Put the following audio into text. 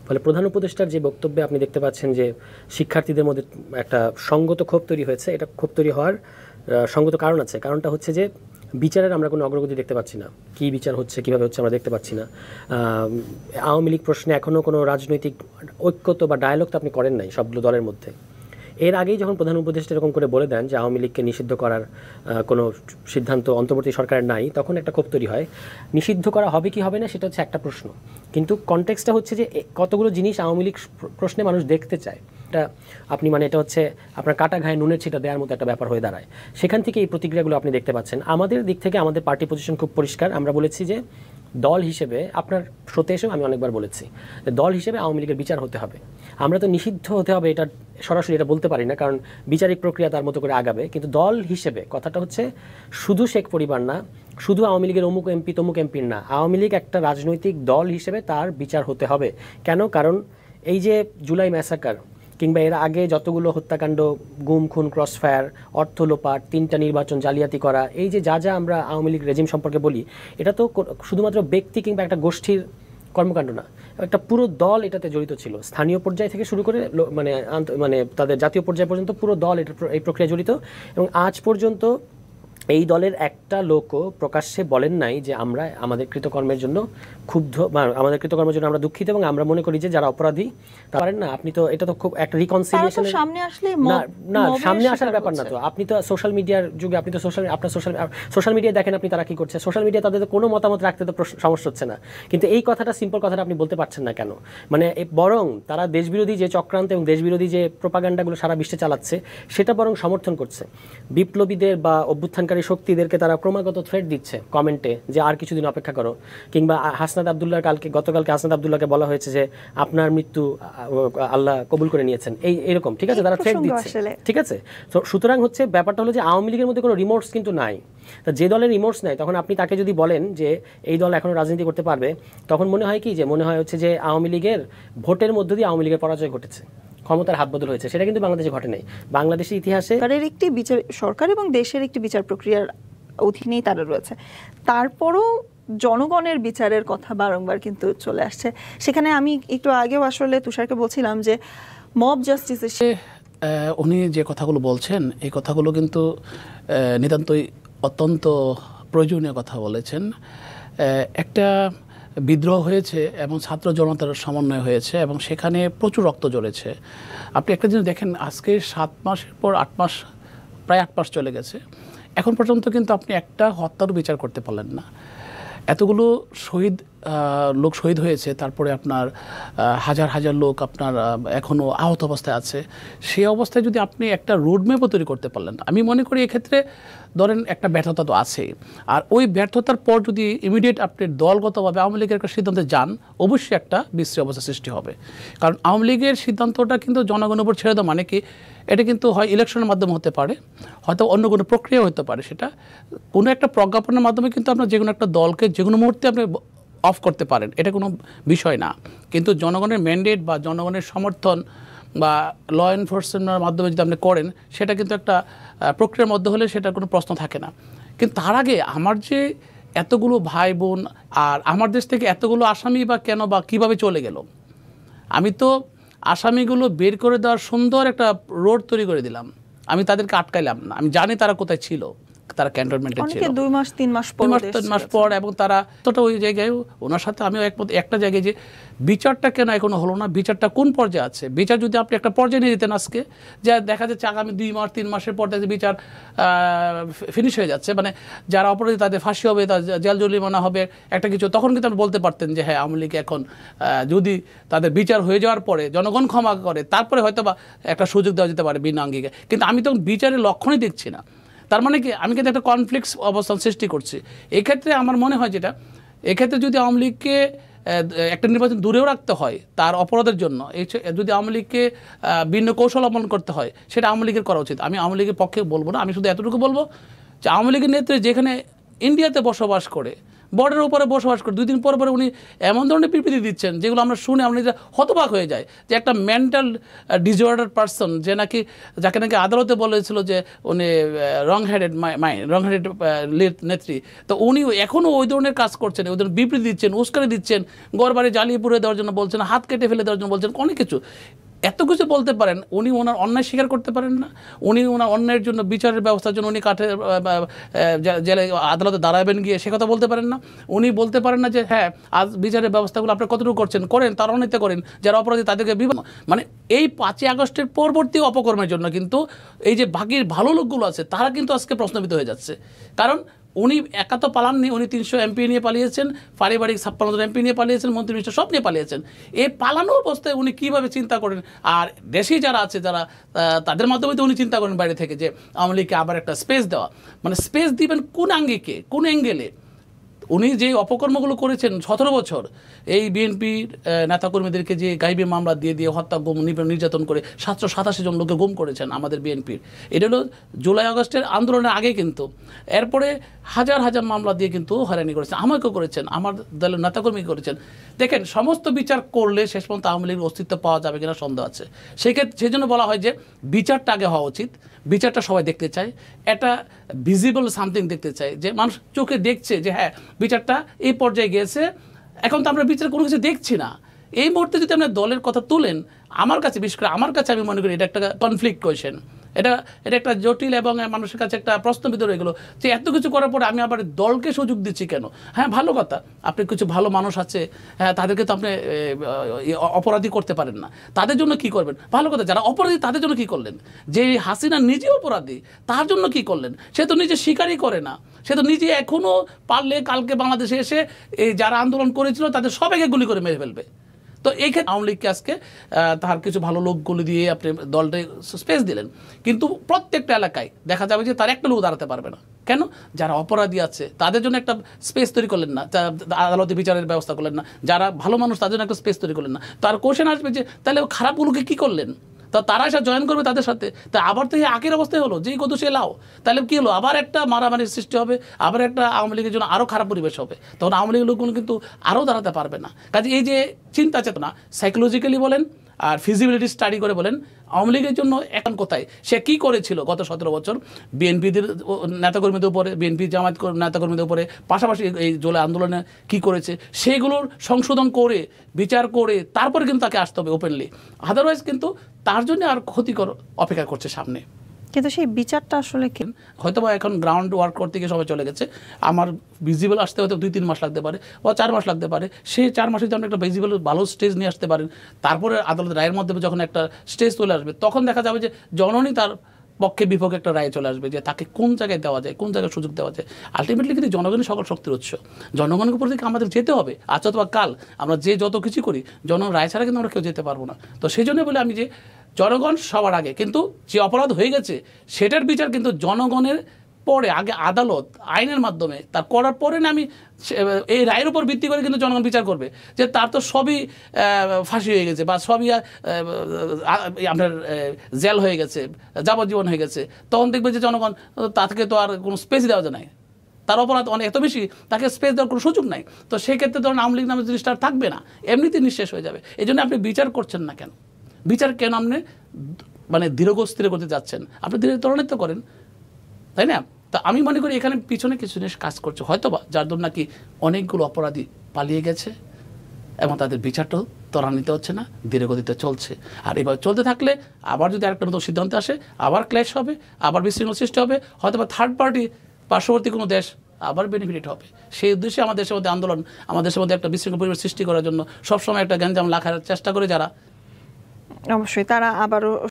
ফলে প্রধান উপদেষ্টার যে বক্তব্যে আপনি দেখতে পাচ্ছেন যে শিক্ষার্থীদের মধ্যে একটা সঙ্গত ক্ষোভ তৈরি হয়েছে, এটা ক্ষোভ তৈরি হওয়ার সঙ্গত কারণ আছে। কারণটা হচ্ছে যে বিচারের আমরা কোনো অগ্রগতি দেখতে পাচ্ছি না, কী বিচার হচ্ছে কীভাবে হচ্ছে আমরা দেখতে পাচ্ছি না। আওয়ামী লীগ প্রশ্নে এখনও কোনো রাজনৈতিক ঐক্যত বা ডায়ালগ তো আপনি করেন নাই সবগুলো দলের মধ্যে। এর আগেই যখন প্রধান উপদেষ্টা এরকম করে বলে দেন যে আওয়ামী লীগকে নিষিদ্ধ করার কোনো সিদ্ধান্ত অন্তর্বর্তী সরকারের নাই, তখন একটা ক্ষোভ তৈরি হয়। নিষিদ্ধ করা হবে কি হবে না সেটা হচ্ছে একটা প্রশ্ন, কিন্তু কনটেক্সটটা হচ্ছে যে কতগুলো জিনিস আওয়ামী লীগ প্রশ্নে মানুষ দেখতে চায়। এটা আপনি এটা হচ্ছে আপনার কাটা ঘায়ে নুনের ছিটা দেওয়ার মতো একটা ব্যাপার হয়ে দাঁড়ায়। সেখান থেকে এই প্রতিক্রিয়াগুলো আপনি দেখতে পাচ্ছেন। আমাদের দিক থেকে আমাদের পার্টি পজিশন খুব পরিষ্কার। আমরা বলেছি যে দল হিসেবে, আপনার শোতে এসেও আমি অনেকবার বলেছি যে দল হিসেবে আওয়ামী লীগের বিচার হতে হবে। আমরা তো নিষিদ্ধ হতে হবে এটা সরাসরি এটা বলতে পারি না, কারণ বিচারিক প্রক্রিয়া তার মতো করে আগাবে। কিন্তু দল হিসেবে কথাটা হচ্ছে শুধু শেখ পরিবার না, শুধু আওয়ামী লীগের অমুক এমপি তমুক এমপির না, আওয়ামী লীগ একটা রাজনৈতিক দল হিসেবে তার বিচার হতে হবে। কেন? কারণ এই যে জুলাই ম্যাসাকার কিংবা এর আগে যতগুলো হত্যাকাণ্ড, গুম খুন, ক্রসফায়ার, অর্থ লোপাট, 3টা নির্বাচন জালিয়াতি করা, এই যে যা আমরা আওয়ামী লীগ রেজিম সম্পর্কে বলি, এটা তো শুধুমাত্র ব্যক্তি কিংবা একটা গোষ্ঠীর কর্মকাণ্ড না, একটা পুরো দল এটাতে জড়িত ছিল। স্থানীয় পর্যায় থেকে শুরু করে তাদের জাতীয় পর্যায় পর্যন্ত পুরো দল এই প্রক্রিয়া জড়িত। এবং আজ পর্যন্ত এই দলের একটা লোকও প্রকাশ্যে বলেন নাই যে আমরা আমাদের কৃতকর্মের জন্য ক্ষুব্ধ বা আমাদের কৃতকর্মের জন্য আমরা দুঃখিত এবং আমরা মনে করি যে যারা অপরাধী তা পারেন না। আপনি তো এটা তো খুব একটা রিকনসিলিয়েশনের সামনে আসলে না, সামনে আসার ব্যাপার না। তো আপনি তো সোশ্যাল মিডিয়ার যুগে, আপনি তো সোশ্যাল মিডিয়ায় দেখেন আপনি তারা কি করছে। সোশ্যাল মিডিয়া তাদের তো কোনো মতামত রাখতে তো সমস্যা হচ্ছে না, কিন্তু এই কথাটা, সিম্পল কথাটা আপনি বলতে পারছেন না কেন? বরং তারা দেশবিরোধী যে চক্রান্ত এবং দেশবিরোধী যে প্রোপাগান্ডাগুলো সারা বিশ্বে চালাচ্ছে সেটা বরং সমর্থন করছে। বিপ্লবীদের বা অভ্যুত্থানকারী শক্তিদেরকে তারা ক্রমাগত থ্রেট দিচ্ছে কমেন্টে যে আর কিছুদিন অপেক্ষা করো। কিংবা হাসনাত আবদুল্লাহ গতকালকে হাসনাত আবদুল্লাহকে বলা হয়েছে যে আপনার মৃত্যু আল্লাহ কবুল করে নিয়েছেন, এইরকম, ঠিক আছে, তারা থ্রেট দিচ্ছে, ঠিক আছে। তো সুতরাং হচ্ছে ব্যাপারটা হলো যে আওয়ামী লীগের মধ্যে কোনো রিমোর্স কিন্তু নাই। তা যে দলের রিমোর্স নাই, তখন আপনি তাকে যদি বলেন যে এই দল এখনো রাজনীতি করতে পারবে, তখন মনে হয় কি যে মনে হয় হচ্ছে যে আওয়ামী লীগের ভোটের মধ্য দিয়ে আওয়ামী লীগের পরাজয় ঘটেছে, ক্ষমতার হাত বদল হয়েছে। সেটা কিন্তু বাংলাদেশে ঘটে নাই। বাংলাদেশের ইতিহাসে একটি বিচার, সরকার এবং দেশের একটি বিচার প্রক্রিয়ার অধীনেই তারা রয়েছে। তারপরও জনগণের বিচারের কথা বারংবার কিন্তু চলে আসছে। সেখানে আমি একটু আগেও আসলে তুষারকে বলছিলাম যে মব জাস্টিসের উনি যে কথাগুলো বলছেন, এই কথাগুলো কিন্তু নিতান্তই অত্যন্ত প্রয়োজনীয় কথা বলেছেন। একটা বিদ্রোহ হয়েছে এবং ছাত্র জনতার সমন্বয় হয়েছে এবং সেখানে প্রচুর রক্ত ঝরেছে। আপনি একটা জিনিস দেখেন, আজকে 7 মাসের পর 8 মাস, প্রায় 8 মাস চলে গেছে, এখন পর্যন্ত কিন্তু আপনি একটা হত্যারও বিচার করতে পারলেন না। এতগুলো লোক শহীদ হয়েছে, তারপরে আপনার হাজার হাজার লোক আপনার এখনও আহত অবস্থায় আছে। সেই অবস্থায় যদি আপনি একটা রোডম্যাপও তৈরি করতে পারলেন না, আমি মনে করি এক্ষেত্রে ধরেন একটা ব্যর্থতা তো আছেই। আর ওই ব্যর্থতার পর যদি ইমিডিয়েট আপনি দলগতভাবে আওয়ামী লীগের একটা সিদ্ধান্তে যান, অবশ্যই একটা বিশ্রী অবস্থা সৃষ্টি হবে। কারণ আওয়ামী লীগের সিদ্ধান্তটা কিন্তু জনগণের উপর ছেড়ে দেওয়া মানে কি, এটা কিন্তু হয় ইলেকশনের মাধ্যমে হতে পারে, হয়তো অন্য কোনো প্রক্রিয়া হতে পারে। সেটা কোনো একটা প্রজ্ঞাপনের মাধ্যমে কিন্তু আপনার যে কোনো একটা দলকে যে কোনো মুহূর্তে আপনি অফ করতে পারেন, এটা কোনো বিষয় না। কিন্তু জনগণের ম্যান্ডেট বা জনগণের সমর্থন বা ল এনফোর্সমেন্টের মাধ্যমে যদি আপনি করেন, সেটা কিন্তু একটা প্রক্রিয়ার মধ্যে হলে সেটা কোনো প্রশ্ন থাকে না। কিন্তু তার আগে আমার যে এতগুলো ভাই বোন আর আমার দেশ থেকে এতগুলো আসামি বা কেন বা কীভাবে চলে গেল, আমি তো আসামিগুলো বের করে দেওয়ার সুন্দর একটা রোড তৈরি করে দিলাম। আমি তাদেরকে আটকাইলাম না, আমি জানি তারা কোথায় ছিল, তারা ক্যান্টনমেন্টে ছিল 2 মাস 3 মাস পর এবং তারা তোটা ওই জায়গায় ওনার সাথে আমিও একমত একটা জায়গায় যে বিচারটা কেন এখনো হলো না, বিচারটা কোন পর্যায়ে আছে। বিচার যদি আপনি একটা পর্যায়ে নিয়ে দিতেন আজকে, যা দেখা যাচ্ছে আগামী 2 মাস 3 মাসের পর তাদের বিচার ফিনিশ হয়ে যাচ্ছে, মানে যারা অপরাধী তাদের ফাঁসি হবে, তার জেল জরিমানা হবে একটা কিছু, তখন কিন্তু আপনি বলতে পারতেন যে হ্যাঁ আওয়ামী লীগ এখন যদি তাদের বিচার হয়ে যাওয়ার পরে জনগণ ক্ষমা করে তারপরে হয়তো বা একটা সুযোগ দেওয়া যেতে পারে বিনা আঙ্গিকে। কিন্তু আমি তখন বিচারের লক্ষণই দেখছি না। তার মানে কি, আমি কিন্তু একটা কনফ্লিক্ট অবস্থান সৃষ্টি করছি। এক্ষেত্রে আমার মনে হয় যেটা, এক্ষেত্রে যদি আওয়ামী লীগকে একটা নির্বাচন দূরেও রাখতে হয় তার অপরাধের জন্য, যদি আওয়ামী লীগকে ভিন্ন কৌশল অবলম্বন করতে হয়, সেটা আওয়ামী লীগের করা উচিত। আমি আওয়ামী লীগের পক্ষে বলবো না, আমি শুধু এতটুকু বলবো যে আওয়ামী লীগের নেতৃত্বে যেখানে ইন্ডিয়াতে বসবাস করে বর্ডারের উপরে বসবাস করে 2 দিন পর পরে উনি এমন ধরনের বিবৃতি দিচ্ছেন যেগুলো আমরা শুনে আমরা নিজেরা হতবাক হয়ে যায় যে একটা মেন্টাল ডিসঅর্ডার পারসন যে নাকি যাকে নাকি আদালতে বলেছিল যে উনি রং হেডেড নেত্রী, তো উনি এখনও ওই ধরনের কাজ করছেন, ওই ধরনের বিবৃতি দিচ্ছেন, উস্কানি দিচ্ছেন, ঘরবাড়ি জ্বালিয়ে পুড়ে দেওয়ার জন্য বলছেন, হাত কেটে ফেলে দেওয়ার জন্য বলছেন, অনেক কিছু। এত কিছু বলতে পারেন, উনি ওনার অন্যায় স্বীকার করতে পারেন না, উনি ওনার অন্যায়ের জন্য বিচারের ব্যবস্থার জন্য উনি কাঠে জেলে আদালতে দাঁড়াবেন গিয়ে সে কথা বলতে পারেন না, উনি বলতে পারেন না যে হ্যাঁ আজ বিচারের ব্যবস্থাগুলো আপনারা কতটুকু করছেন, করেন, তার অনিতে করেন, যারা অপরাধী তাদেরকে মানে এই 5ই আগস্টের পরবর্তী অপকর্মের জন্য কিন্তু এই যে বাকির ভালো লোকগুলো আছে তারা কিন্তু আজকে প্রশ্নবিদ্ধ হয়ে যাচ্ছে। কারণ উনি একা তো পালাননি, উনি 300 এমপি নিয়ে পালিয়েছেন, পারিবারিক 56 জন এমপি নিয়ে পালিয়েছেন, মন্ত্রী মিনিস্টার সব নিয়ে পালিয়েছেন। এই পালানো অবস্থায় উনি কীভাবে চিন্তা করেন, আর দেশেই যারা আছে যারা তাদের মাধ্যমে তো উনি চিন্তা করেন বাইরে থেকে যে আওয়ামী লীগকে আবার একটা স্পেস দেওয়া, মানে স্পেস দিবেন কোন আঙ্গিকে, কোন অ্যাঙ্গেলে? উনি যে অপকর্মগুলো করেছেন 17 বছর এই বিএনপির নেতাকর্মীদেরকে যে গাইবি মামলা দিয়ে দিয়ে হত্যা, গুম, নির্যাতন করে 787 জন লোককে গুম করেছেন আমাদের বিএনপির। এটা হলো জুলাই আগস্টের আন্দোলনের আগে, কিন্তু এরপরে হাজার হাজার মামলা দিয়ে কিন্তু হয়রানি করেছেন, আমাকেও করেছেন, আমার দলের নেতাকর্মী করেছেন। দেখেন সমস্ত বিচার করলে শেষ পর্যন্ত আওয়ামী লীগের অস্তিত্ব পাওয়া যাবে কিনা সন্দেহ আছে। সেই জন্য বলা হয় যে বিচারটা আগে হওয়া উচিত, বিচারটা সবাই দেখতে চায়, একটা ভিজিবল সামথিং দেখতে চায়, যে মানুষ চোখে দেখছে যে হ্যাঁ বিচারটা এই পর্যায়ে গিয়েছে। এখন তো আমরা বিচার কোনো কিছু দেখছি না। এই মুহূর্তে যদি আপনার দলের কথা তুলেন, আমার কাছে বিশেষ করে আমার কাছে আমি মনে করি এটা একটা কনফ্লিক্ট কোয়েশ্চেন, এটা একটা জটিল এবং মানুষের কাছে একটা প্রশ্নবিদ্ধ রয়ে গেলো যে এত কিছু করার পরে আমি আবার দলকে সুযোগ দিচ্ছি কেন? হ্যাঁ ভালো কথা, আপনি কিছু ভালো মানুষ আছে, হ্যাঁ তাদেরকে তো আপনি অপরাধী করতে পারেন না, তাদের জন্য কি করবেন? ভালো কথা, যারা অপরাধী তাদের জন্য কি করলেন? যে হাসিনা নিজে অপরাধী তার জন্য কি করলেন? সে তো নিজে স্বীকারই করে না, সে তো নিজে এখনও পারলে কালকে বাংলাদেশে এসে এই যারা আন্দোলন করেছিল তাদের সবাইকে গুলি করে মেরে ফেলবে। তো এই ক্ষেত্রে আওয়ামী লীগকে আজকে তার কিছু ভালো লোকগুলো দিয়ে আপনি দলটা স্পেস দিলেন, কিন্তু প্রত্যেকটা এলাকায় দেখা যাবে যে তার একটা লোক দাঁড়াতে পারবে না। কেন? যারা অপরাধী আছে তাদের জন্য একটা স্পেস তৈরি করলেন না, আদালতে বিচারের ব্যবস্থা করলেন না, যারা ভালো মানুষ তাদের জন্য একটা স্পেস তৈরি করলেন না। তার কোশ্চেন আসবে যে তাহলে খারাপগুলোকে কী করলেন? তা তারা এসে জয়েন করবে তাদের সাথে, তা আবার তো এই আগের অবস্থায় হলো যেই কত সে লাও, তাহলে কী হলো? আবার একটা মারামারির সৃষ্টি হবে, আবার একটা আওয়ামী লীগের জন্য আরও খারাপ পরিবেশ হবে, তখন আওয়ামী লীগের লোকগুলো কিন্তু আরও দাঁড়াতে পারবে না। কাজে এই যে চিন্তা চেতনা সাইকোলজিক্যালি বলেন আর ফিজিবিলিটি স্টাডি করে বলেন আওয়ামী লীগের জন্য এখন কোথায়, সে কী করেছিল গত 17 বছর বিএনপিদের নেতাকর্মীদের উপরে, বিএনপি জামায়াত নেতাকর্মীদের উপরে, পাশাপাশি এই জুলাই আন্দোলনে কী করেছে সেগুলোর সংশোধন করে বিচার করে তারপরে কিন্তু তাকে আসতে হবে ওপেনলি, আদারওয়াইজ কিন্তু তার জন্য আর ক্ষতিকর অপেক্ষা করছে সামনে। কিন্তু সেই বিচারটা আসলে কি হয়তো বা এখন গ্রাউন্ড ওয়ার্ক করতে গিয়ে সবাই চলে গেছে, আমার ভিজিবল আসতে হয়তো 2-3 মাস লাগতে পারে বা 4 মাস লাগতে পারে, সেই 4 মাসে যদি আপনি একটা ভিজিবল ভালো স্টেজ নিয়ে আসতে পারেন, তারপরে আদালতের রায়ের মাধ্যমে যখন একটা স্টেজ চলে আসবে তখন দেখা যাবে যে জননী তার পক্ষে বিপক্ষে একটা রায় চলে আসবে যে তাকে কোন জায়গায় দেওয়া যায়, কোন জায়গায় সুযোগ দেওয়া যায়। আলটিমেটলি কিন্তু জনগণের সকল শক্তির উৎস, জনগণের উপর থেকে আমাদের যেতে হবে। আজ অথবা কাল আমরা যে যত কিছু করি জনগণ রায় ছাড়া কিন্তু আমরা কেউ যেতে পারবো না। তো সেই জন্য বলে আমি যে জনগণ সবার আগে, কিন্তু যে অপরাধ হয়ে গেছে সেটার বিচার কিন্তু জনগণের পরে, আগে আদালত আইনের মাধ্যমে তার করার পরে না আমি এই রায়ের উপর ভিত্তি করে কিন্তু জনগণ বিচার করবে যে তার তো সবই ফাঁসি হয়ে গেছে বা সবই আপনার জেল হয়ে গেছে, যাবজ্জীবন হয়ে গেছে, তখন দেখবে যে জনগণ তাকে তো আর কোনো স্পেস দেওয়া যায় না, তার অপরাধ অনেক এত বেশি, তাকে স্পেস দেওয়ার কোনো সুযোগ নাই। তো সেক্ষেত্রে ধরুন আওয়ামী লীগ নামের জিনিসটা থাকবে না, এমনিতেই নিঃশেষ হয়ে যাবে। এই জন্য আপনি বিচার করছেন না কেন? বিচার কেন আপনি মানে ধীরগতিতে করতে যাচ্ছেন? আপনি ধীরে ত্বরান্বিত করেন, তাই না? তা আমি মনে করি এখানে পিছনে কিছু জিনিস কাজ করছে হয়তো বা, যার জন্য নাকি অনেকগুলো অপরাধী পালিয়ে গেছে এবং তাদের বিচারটাও ত্বরান্বিত হচ্ছে না, ধীরগতিতে চলছে। আর এবার চলতে থাকলে আবার যদি আরেকটা নতুন সিদ্ধান্ত আসে আবার ক্ল্যাশ হবে, আবার বিশৃঙ্খলা সৃষ্টি হবে, হয়তো বা থার্ড পার্টি পার্শ্ববর্তী কোনো দেশ আবার বেনিফিট হবে। সেই উদ্দেশ্যে আমাদের দেশের মধ্যে আন্দোলন, আমাদের দেশের মধ্যে একটা বিশৃঙ্খল পরিবেশ সৃষ্টি করার জন্য সবসময় একটা গ্যাঞ্জাম লাগার চেষ্টা করে যারা, অবশ্যই তারা আবারও